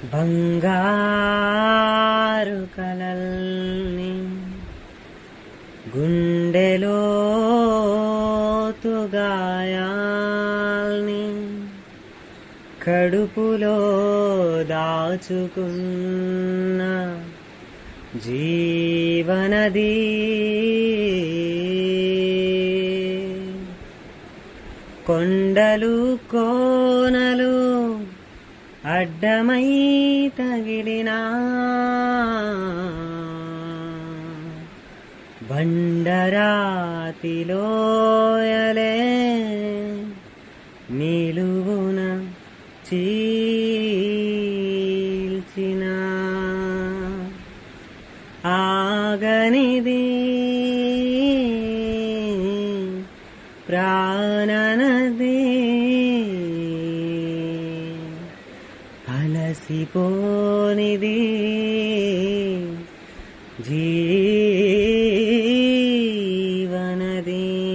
బంగారు కలల్ని గుండెలోతు గాయాల్ని కడుపులో దాచుకున్న జీవనది కొండలు కోనలు అడ్డమై తగిలినా బండరాతిలోయలే నిలువున చీల్చిన ఆగనిది ప్రాణనది అలసిపోనిది జీవనది.